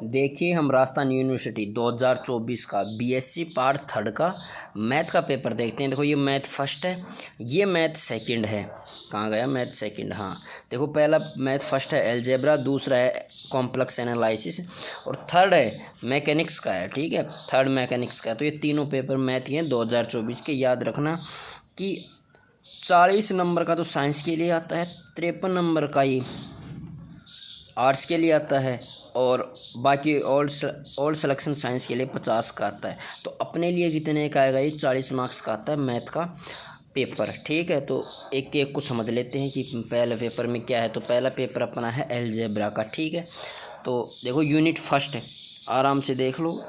देखिए हम राजस्थान यूनिवर्सिटी 2024 का बीएससी पार्ट थर्ड का मैथ का पेपर देखते हैं। देखो ये मैथ फर्स्ट है, ये मैथ सेकंड है। कहाँ गया मैथ सेकंड? हाँ देखो, पहला मैथ फर्स्ट है अलजेब्रा, दूसरा है कॉम्प्लेक्स एनालिसिस और थर्ड है मैकेनिक्स का है। ठीक है, थर्ड मैकेनिक्स का है। तो ये तीनों पेपर मैथ ही हैं 2024 के। याद रखना कि 40 नंबर का तो साइंस के लिए आता है, 53 नंबर का ये आर्ट्स के लिए आता है और बाकी ऑल सिलेक्शन साइंस के लिए 50 का आता है। तो अपने लिए कितने का आएगा? ये 40 मार्क्स का आता है मैथ का पेपर। ठीक है, तो एक एक को समझ लेते हैं कि पहले पेपर में क्या है। तो पहला पेपर अपना है अलजेब्रा का। ठीक है, तो देखो यूनिट फर्स्ट है, आराम से देख लो।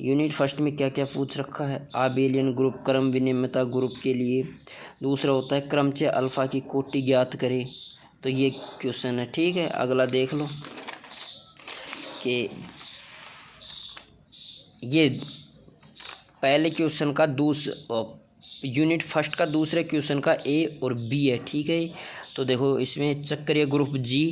यूनिट फर्स्ट में क्या क्या पूछ रखा है? आबेलियन ग्रुप, क्रम विनिमयता ग्रुप के लिए। दूसरा होता है क्रमचय अल्फा की कोटि ज्ञात करें। तो ये क्वेश्चन है। ठीक है, अगला देख लो कि ये पहले क्वेश्चन का यूनिट फर्स्ट का दूसरे क्वेश्चन का ए और बी है। ठीक है, तो देखो इसमें चक्रीय ग्रुप जी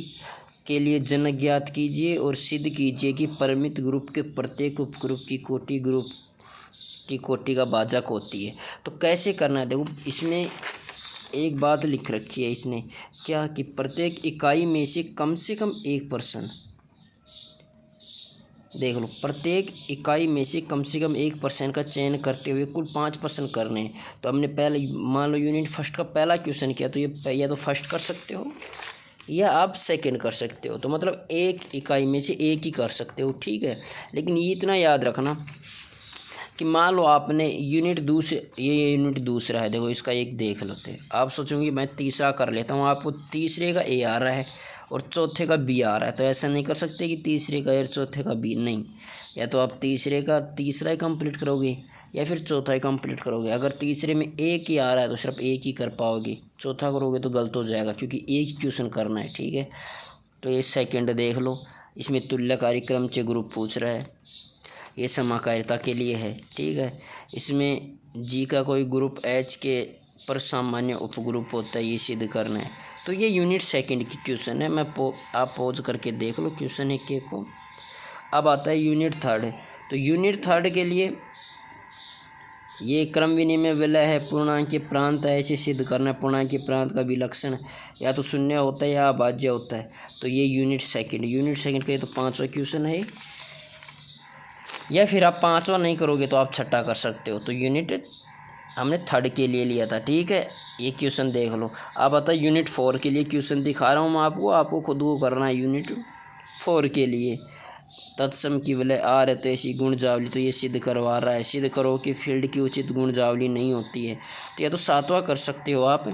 के लिए जनक ज्ञात कीजिए और सिद्ध कीजिए कि परिमित ग्रुप के प्रत्येक उपग्रुप की कोटि का भाजक होती है। तो कैसे करना है? देखो इसमें एक बात लिख रखी है इसने, क्या कि प्रत्येक इकाई में से कम 1%। देख लो, प्रत्येक इकाई में से कम 1% का चयन करते हुए कुल 5% करने हैं। तो हमने पहले मान लो यूनिट फर्स्ट का पहला क्वेश्चन किया, तो ये या तो फर्स्ट कर सकते हो या आप सेकंड कर सकते हो। तो मतलब एक इकाई में से एक ही कर सकते हो। ठीक है, लेकिन ये इतना याद रखना कि मान लो आपने यूनिट दूसरा है। देखो इसका एक देख लेते हैं। आप सोचोगे मैं तीसरा कर लेता हूँ, आपको तीसरे का ए आ रहा है और चौथे का बी आ रहा है। तो ऐसा नहीं कर सकते कि तीसरे का और चौथे का बी, नहीं। या तो आप तीसरे का तीसरा ही कंप्लीट करोगे या फिर चौथा ही कंप्लीट करोगे। अगर तीसरे में एक ही आ रहा है तो सिर्फ एक ही कर पाओगे, चौथा करोगे तो गलत हो जाएगा, क्योंकि एक ही क्वेश्चन करना है। ठीक है, तो ये सेकंड देख लो। इसमें तुल्यकारी क्रमचय ग्रुप पूछ रहा है, ये समाकारिता के लिए है। ठीक है, इसमें जी का कोई ग्रुप एच के पर सामान्य उपग्रुप होता है, ये सिद्ध करना है। तो ये यूनिट सेकंड की क्वेश्चन है। आप पॉज करके देख लो क्वेश्चन एक एक को। अब आता है यूनिट थर्ड। तो यूनिट थर्ड के लिए ये क्रम विनिमय विलय है, पूर्णांक के प्रांत है, ऐसे सिद्ध करना है। पूर्णांक के प्रांत का विलक्षण या तो शून्य होता है या अभाज्य होता है। तो ये यूनिट सेकंड का ये तो 5वां क्वेश्चन है, या फिर आप 5वां नहीं करोगे तो आप छठा कर सकते हो। तो यूनिट हमने थर्ड के लिए लिया था। ठीक है, ये क्वेश्चन देख लो। अब आता है यूनिट 4 के लिए क्वेश्चन दिखा रहा हूँ मैं आपको खुद को करना है। यूनिट 4 के लिए तत्सम की विलय आर है तो ऐसी गुणजावली, तो ये सिद्ध करवा रहा है। सिद्ध करो कि फील्ड की उचित गुणजावली नहीं होती है। तो या तो 7वां कर सकते हो आप,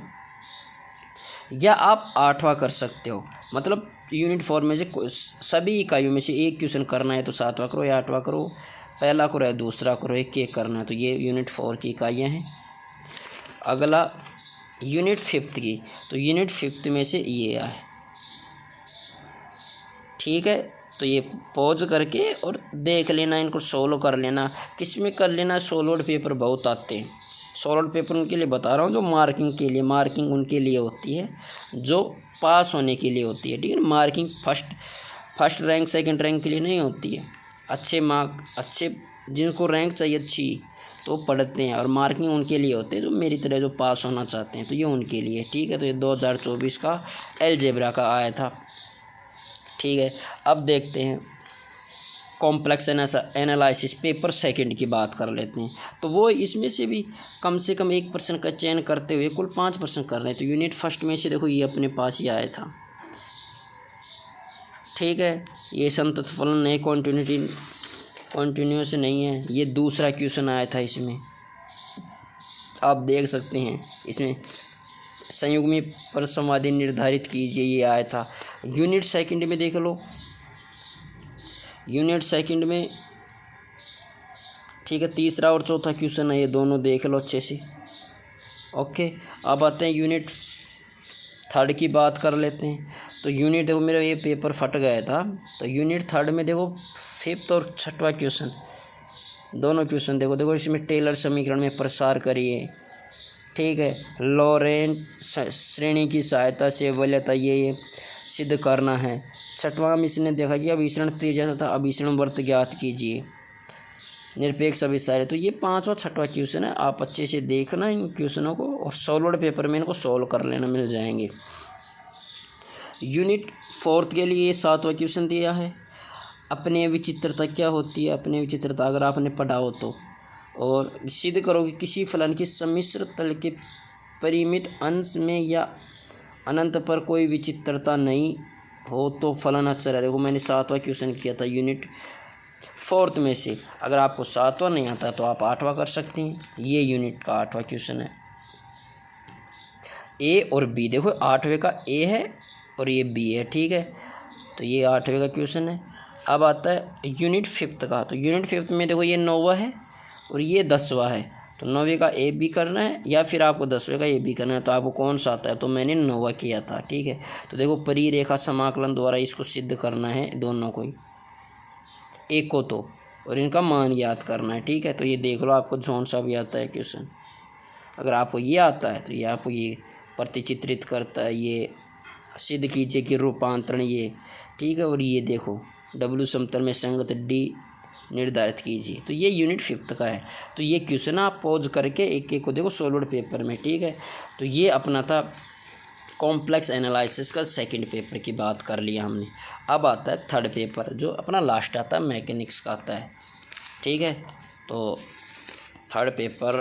या आप 8वां कर सकते हो। मतलब यूनिट 4 में से सभी इकाइयों में से एक क्वेश्चन करना है तो 7वां करो या 8वां करो, पहला करो या दूसरा करो, एक एक करना है। तो ये यूनिट 4 की इकाइयाँ हैं। अगला यूनिट 5 की। तो यूनिट 5 में से ये है। ठीक है, तो ये पॉज करके और देख लेना, इनको सोल्व कर लेना। किस में कर लेना? सोल्व्ड पेपर बहुत आते हैं। सोल्व्ड पेपर उनके लिए बता रहा हूँ जो मार्किंग के लिए, मार्किंग उनके लिए होती है जो पास होने के लिए होती है। ठीक है, marking first rank second rank के लिए नहीं होती है। अच्छे मार्क, अच्छे जिनको रैंक चाहिए अच्छी तो पढ़ते हैं, और मार्किंग उनके लिए होते हैं जो मेरी तरह जो पास होना चाहते हैं। तो ये उनके लिए। ठीक है, तो ये 2024 का अलजेब्रा का आया था। ठीक है, अब देखते हैं कॉम्प्लेक्स एनालिसिस पेपर सेकंड की बात कर लेते हैं। तो वो इसमें से भी कम 1% का चयन करते हुए कुल 5% कर रहे हैं। तो यूनिट फर्स्ट में से देखो ये अपने पास ही आया था। ठीक है, ये संतत फलन नहीं, कॉन्टिन्यूस नहीं है। ये दूसरा क्वेश्चन आया था इसमें, आप देख सकते हैं। इसमें संयुग्मी पर समाधि निर्धारित कीजिए, ये आया था। यूनिट सेकंड में देख लो, यूनिट सेकंड में ठीक है तीसरा और चौथा क्वेश्चन है, ये दोनों देख लो अच्छे से। ओके, अब आते हैं यूनिट थर्ड की बात कर लेते हैं। तो यूनिट देखो मेरा ये पेपर फट गया था, तो यूनिट थर्ड में देखो 5th और 6वां क्वेश्चन, दोनों क्वेश्चन देखो इसमें टेलर समीकरण में प्रसार करिए। ठीक है, लॉरेंट श्रेणी की सहायता से वलयता ये सिद्ध करना है। छठवां में इसने देखा कि अभिसरण त्रिज्या तथा अभिसरण वृत्त ज्ञात कीजिए, निरपेक्ष अभिसारी। तो ये 5 और 6वां क्वेश्चन है, आप अच्छे से देखना इन क्वेश्चनों को और सॉल्व्ड पेपर में इनको सॉल्व कर लेना, मिल जाएंगे। यूनिट 4 के लिए 7वां क्वेश्चन दिया है, अपने विचित्रता क्या होती है। अपने विचित्रता अगर आपने पढ़ा हो तो, और सिद्ध करो कि किसी फलन की सम्मिश्र तल के परिमित अंश में या अनंत पर कोई विचित्रता नहीं हो तो फलन अचर है। देखो मैंने 7वां क्वेश्चन किया था यूनिट 4 में से। अगर आपको 7वां नहीं आता तो आप 8वां कर सकते हैं। ये यूनिट का 8वां क्वेश्चन है। ए और बी, देखो 8वें का ए है और ये बी है, ठीक है। तो ये 8वें का क्वेश्चन है। अब आता है यूनिट 5 का। तो यूनिट 5 में देखो ये 9वां है और ये 10वां है। तो 9वें का ए बी करना है या फिर आपको 10वें का ए बी करना है, तो आपको कौन सा आता है। तो मैंने 9वां किया था, ठीक है। तो देखो परिरेखा समाकलन द्वारा इसको सिद्ध करना है, दोनों को ही, एक को तो, और इनका मान याद करना है, ठीक है। तो ये देख लो आपको कौन सा भी आता है क्वेश्चन। अगर आपको ये आता है तो ये आपको ये प्रतिचित्रित करता है, ये सिद्ध कीजिए कि रूपांतरण ये, ठीक है। और ये देखो डब्ल्यू समतल में संगत डी निर्धारित कीजिए। तो ये यूनिट 5 का है। तो ये क्वेश्चन आप पॉज करके एक एक को देखो सॉल्व्ड पेपर में, ठीक है। तो ये अपना था कॉम्प्लेक्स एनालिसिस का सेकंड पेपर की बात कर लिया हमने। अब आता है थर्ड पेपर जो अपना लास्ट आता है, मैकेनिक्स का आता है, ठीक है। तो थर्ड पेपर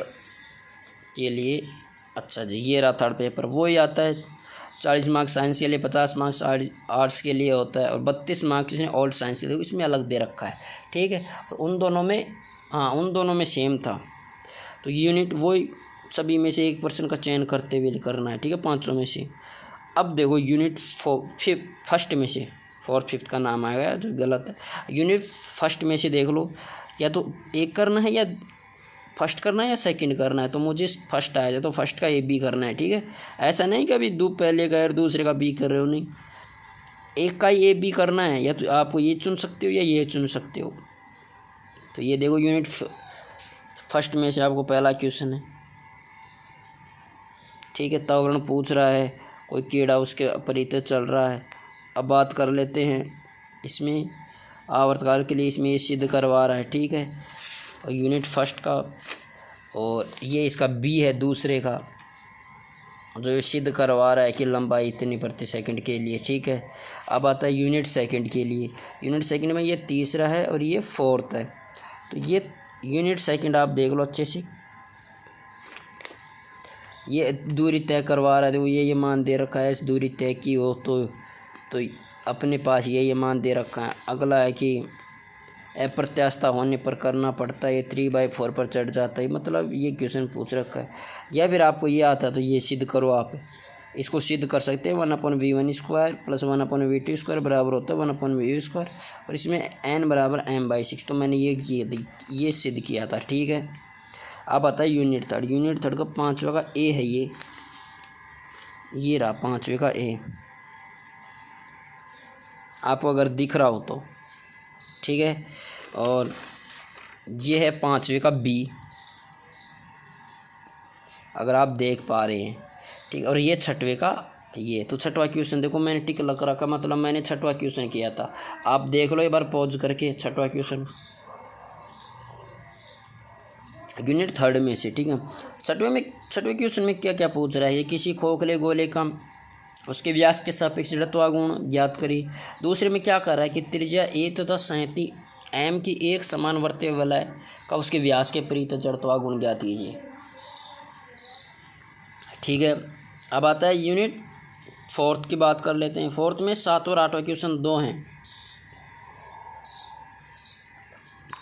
के लिए अच्छा जी ये रहा थर्ड पेपर, वो ही आता है 40 मार्क्स साइंस के लिए, 50 मार्क्स आर्ट्स के लिए होता है और 32 मार्क्स इसने ऑल साइंस के लिए, इसमें अलग दे रखा है, ठीक है। और उन दोनों में सेम था। तो यूनिट वही सभी में से 1% का चयन करते हुए करना है, ठीक है, 500 में से। अब देखो यूनिट 4 में से 4/5 का नाम आएगा जो गलत है। यूनिट 1 में से देख लो, या तो एक करना है या फर्स्ट करना है या सेकंड करना है। तो मुझे फर्स्ट आया था तो फर्स्ट का ए बी करना है, ठीक है। ऐसा नहीं कि अभी पहले का और दूसरे का बी कर रहे हो, नहीं, एक का ही ए बी करना है, या तो आपको ये चुन सकते हो या ये चुन सकते हो। तो ये देखो यूनिट 1 में से आपको पहला क्वेश्चन है, ठीक है। तावरण पूछ रहा है, कोई कीड़ा उसके परितः चल रहा है। अब बात कर लेते हैं इसमें आवर्तकाल के लिए, इसमें ये सिद्ध करवा रहा है, ठीक है। और यूनिट 1 का, और ये इसका बी है दूसरे का, जो ये सिद्ध करवा रहा है कि लंबाई इतनी प्रति सेकंड के लिए, ठीक है। अब आता है यूनिट 2 के लिए। यूनिट 2 में ये तीसरा है और ये 4th है। तो ये यूनिट 2 आप देख लो अच्छे से, ये दूरी तय करवा रहा है। देखो ये मान दे रखा है, इस दूरी तय की हो तो अपने पास ये मान दे रखा है। अगला है कि अप्रत्याशा होने पर करना पड़ता है, 3/4 पर चढ़ जाता है, मतलब ये क्वेश्चन पूछ रखा है। या फिर आपको ये आता है तो ये सिद्ध करो, आप इसको सिद्ध कर सकते हैं। 1/v1² + 1/v2² बराबर होता है 1/v2, और इसमें n = m/6। तो मैंने ये सिद्ध किया था, ठीक है। अब आता है यूनिट 3। यूनिट 3 का 5वां का ए है, ये रहा 5वें का ए, आपको अगर दिख रहा हो तो, ठीक है। और ये है 5वें का बी, अगर आप देख पा रहे हैं, ठीक। और ये 6वें का ये, तो 6वां क्वेश्चन देखो मैंने टिक लग रखा, मतलब मैंने 6वां क्वेश्चन किया था। आप देख लो एक बार पॉज करके 6वां क्वेश्चन यूनिट 3 में से, ठीक है। 6वें क्वेश्चन में क्या क्या पूछ रहा है, ये किसी खोखले गोले का उसके व्यास के सापेक्ष जड़त्व गुण ज्ञात करिए। दूसरे में क्या कर रहा है कि त्रिज्या ए तथा संहति एम की एक समान वर्त्य वलय का उसके व्यास के परितः जड़त्व गुण ज्ञात कीजिए, ठीक है। अब आता है यूनिट 4 की बात कर लेते हैं। 4 में 7 और 8वां क्वेश्चन 2 हैं,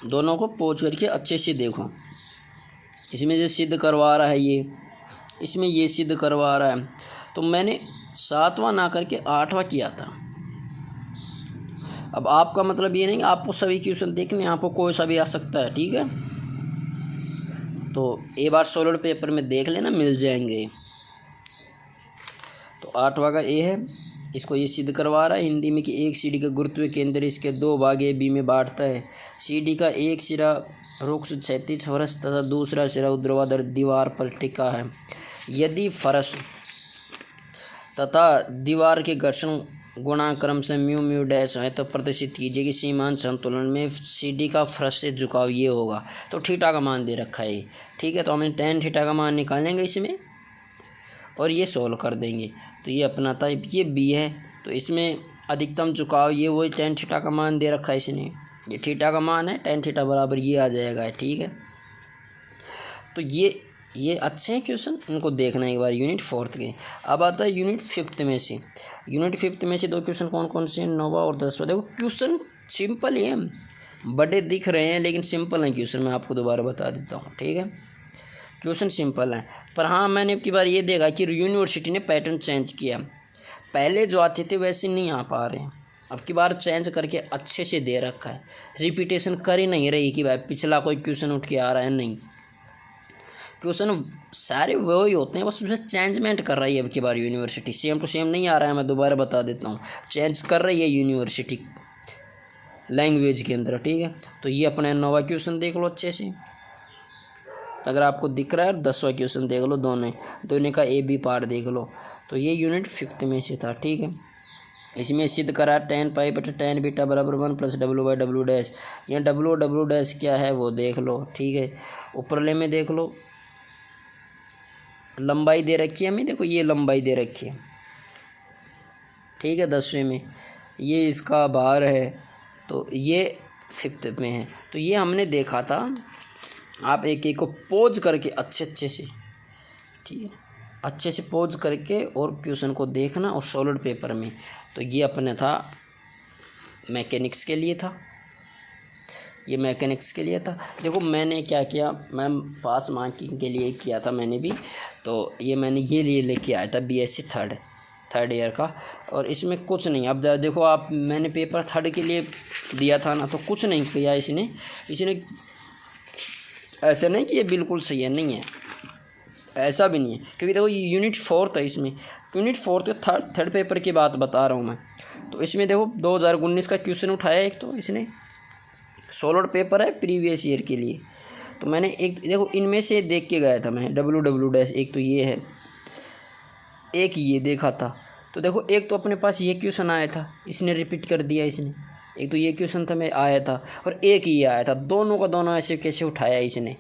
दोनों को पहुँच करके अच्छे से देखो। इसमें जो सिद्ध करवा रहा है इसमें ये सिद्ध करवा रहा है। तो मैंने 7वां ना करके 8वां किया था। अब आपका मतलब ये नहीं कि आपको सभी क्वेश्चन देखने, आपको कोई सा भी आ सकता है, ठीक है। तो एक बार सॉलिड पेपर में देख लेना, मिल जाएंगे। तो 8वां का ए है, इसको ये सिद्ध करवा रहा है हिंदी में कि एक सीढ़ी का गुरुत्व केंद्र इसके 2 भाग ए बी में बांटता है। सीढ़ी का एक सिरा रुक्ष क्षैतिज फर्श तथा दूसरा सिरा ऊर्ध्वाधर दीवार पर टिका है। यदि फर्श तथा दीवार के घर्षण गुणा क्रम से म्यू म्यू डैश है तो प्रदर्शित कीजिए कि सीमांत संतुलन में सी डी का फर्श से झुकाव ये होगा। तो थीटा का मान दे रखा है, ठीक है। तो हमें टेन थीटा का मान निकालेंगे इसमें और ये सोल्व कर देंगे। तो ये अपना था, ये बी है, तो इसमें अधिकतम झुकाव ये वही टेन थीटा का मान दे रखा है इसने, ये थीटा का मान है, टेन थीटा बराबर ये आ जाएगा, ठीक है। तो ये अच्छे हैं क्वेश्चन, इनको देखना एक बार यूनिट 4th के। अब आता है यूनिट 5th में से। यूनिट 5th में से दो क्वेश्चन कौन कौन से हैं, 9वां और 10वां। देखो क्वेश्चन सिंपल ही है, बड़े दिख रहे हैं लेकिन सिंपल हैं क्वेश्चन, मैं आपको दोबारा बता देता हूँ, ठीक है। क्वेश्चन सिंपल है, पर हाँ मैंने अब की बार ये देखा कि यूनिवर्सिटी ने पैटर्न चेंज किया, पहले जो आते थे वैसे नहीं आ पा रहे हैं, अब की बार चेंज करके अच्छे से दे रखा है। रिपीटेशन कर ही नहीं रही कि भाई पिछला कोई क्वेश्चन उठ के आ रहा है, नहीं, क्वेश्चन सारे वही होते हैं, बस उसमें चेंजमेंट कर रही है अब की बार यूनिवर्सिटी, सेम टू सेम नहीं आ रहा है। मैं दोबारा बता देता हूँ, चेंज कर रही है यूनिवर्सिटी लैंग्वेज के अंदर, ठीक है। तो ये अपने 9वां क्वेश्चन देख लो अच्छे से, अगर आपको दिख रहा है 10वां क्वेश्चन देख लो, दोनों का ए बी पार्ट देख लो। तो ये यूनिट 5th में से था, ठीक है। इसमें सिद्ध करा tan पाई बटा tan बीटा बराबर 1 plus W by W dash, यहाँ डब्ल्यू डब्ल्यू डैश क्या है वो देख लो, ठीक है। ऊपरले में देख लो लंबाई दे रखी है हमें, देखो ये लंबाई दे रखी है, ठीक है। 10वें में ये इसका भार है, तो ये 5th में है। तो ये हमने देखा था, आप एक एक को पोज करके अच्छे से, ठीक है, अच्छे से पोज करके और क्वेश्चन को देखना और सॉलिड पेपर में। तो ये अपने था मैकेनिक्स के लिए था, ये मैकेनिक्स के लिए था। देखो मैंने क्या किया, मैं पास मार्किंग के लिए किया था मैंने भी, तो ये मैंने ये लिए लेके आया था बीएससी थर्ड ईयर का, और इसमें कुछ नहीं। अब देखो आप, मैंने पेपर 3rd के लिए दिया था ना, तो कुछ नहीं किया इसने ऐसा नहीं कि ये बिल्कुल सही है, नहीं है, ऐसा भी नहीं है, क्योंकि देखो ये यूनिट 4th है, इसमें यूनिट 4th थर्ड पेपर की बात बता रहा हूँ मैं। तो इसमें देखो 2019 का क्वेश्चन उठाया एक, तो इसने सॉलिड पेपर है प्रीवियस ईयर के लिए। तो मैंने एक देखो इनमें से देख के गया था मैं, डब्ल्यू डब्ल्यू डैश, एक तो ये है, एक ये देखा था। तो देखो एक तो अपने पास ये क्वेश्चन आया था, इसने रिपीट कर दिया इसने, एक तो ये क्वेश्चन था मैं आया था, और एक ये आया था, दोनों का दोनों ऐसे कैसे उठाया इसने,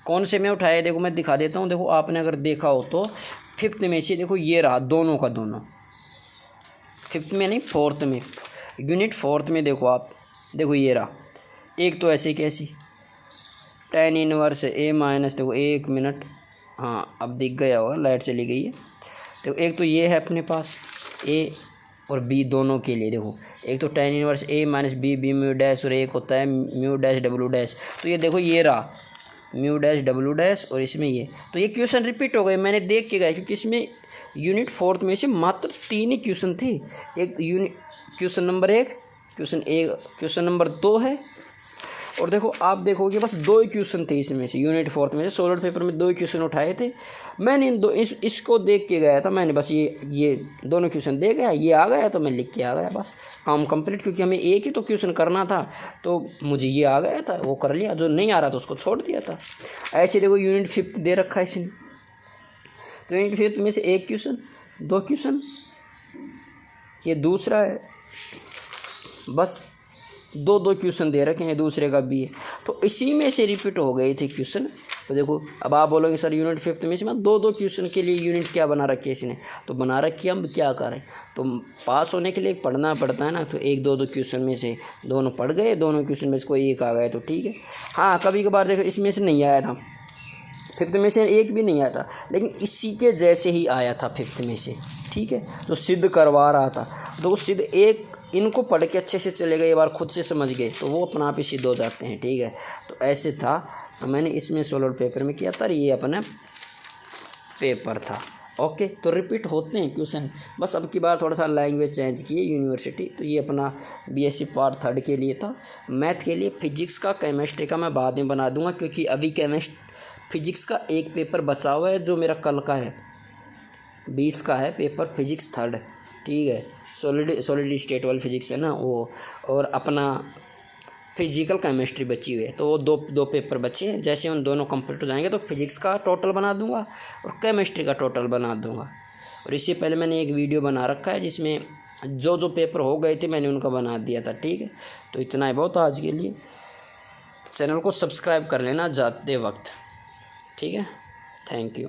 कौन से में उठाया, देखो मैं दिखा देता हूँ। देखो आपने अगर देखा हो तो 5th में से देखो ये रहा, दोनों का दोनों, 5th में नहीं 4th में, यूनिट 4th में देखो आप, देखो ये रहा, एक तो ऐसे कैसी tan इनवर्स ए माइनस, देखो 1 मिनट, हाँ अब दिख गया होगा, लाइट चली गई है। तो एक तो ये है अपने पास ए और बी दोनों के लिए, देखो एक तो tan इनवर्स ए माइनस बी म्यू डैश, और एक होता है म्यू डैश डब्ल्यू डैश। तो ये देखो ये रहा म्यू डैश डब्ल्यू डैश, और इसमें ये, तो ये क्वेश्चन रिपीट हो गए, मैंने देख के गया, क्योंकि इसमें यूनिट 4th में से मात्र 3 ही क्वेश्चन थे। एक unit question number 1, question number 2 है, और देखो आप देखोगे बस 2 ही क्वेश्चन थे इसमें से, यूनिट 4th में से सॉलिड पेपर में 2 ही क्वेश्चन उठाए थे। मैंने इन दो इसको देख के गया था, मैंने बस ये दोनों क्वेश्चन दे गया, ये आ गया तो मैं लिख के आ गया, बस काम कंप्लीट, क्योंकि हमें एक ही तो क्वेश्चन करना था, तो मुझे ये आ गया था, वो कर लिया, जो नहीं आ रहा था उसको छोड़ दिया था। ऐसे देखो यूनिट 5th दे रखा है इसने, तो यूनिट 5th में से एक क्वेश्चन, 2 क्वेश्चन, ये दूसरा है, बस 2 क्वेश्चन दे रखे हैं, दूसरे का भी है, तो इसी में से रिपीट हो गए थे क्वेश्चन। तो देखो अब आप बोलोगे सर यूनिट 5th में से मैं 2 क्वेश्चन के लिए यूनिट क्या बना रखी है इसने, तो बना रखी है, हम क्या करें, तो पास होने के लिए पढ़ना पड़ता है ना, तो 1-2 क्वेश्चन में से दोनों पढ़ गए, दोनों क्वेश्चन में से कोई एक आ गया तो ठीक है। हाँ कभी कभार देखो इसमें से नहीं आया था, 5th में से एक भी नहीं आया था, लेकिन इसी के जैसे ही आया था 5th में से, ठीक है, जो सिद्ध करवा रहा था, तो वो सिद्ध एक इनको पढ़ के अच्छे से चले गए, एक बार खुद से समझ गए तो वो अपना आप ही सिद्ध हो जाते हैं, ठीक है। तो ऐसे था, तो मैंने इसमें सॉलिड पेपर में किया था, ये अपना पेपर था, ओके। तो रिपीट होते हैं क्वेश्चन, बस अब की बार थोड़ा सा लैंग्वेज चेंज की है यूनिवर्सिटी। तो ये अपना बीएससी पार्ट 3rd के लिए था। मैथ के लिए फिजिक्स का, केमिस्ट्री का मैं बाद में बना दूंगा, क्योंकि अभी फिजिक्स का एक पेपर बचा हुआ है जो मेरा कल का है, 20 का है पेपर, फिजिक्स 3rd, ठीक है। सॉलिड स्टेट वाली फिजिक्स है ना वो, और अपना फिजिकल केमिस्ट्री बची हुई है, तो वो दो पेपर बचे हैं। जैसे उन दोनों कंप्लीट हो जाएंगे तो फिजिक्स का टोटल बना दूंगा और केमिस्ट्री का टोटल बना दूंगा। और इससे पहले मैंने एक वीडियो बना रखा है जिसमें जो जो पेपर हो गए थे मैंने उनका बना दिया था। ठीक है, तो इतना है बहुत आज के लिए। चैनल को सब्सक्राइब कर लेना जाते वक्त। ठीक है, थैंक यू।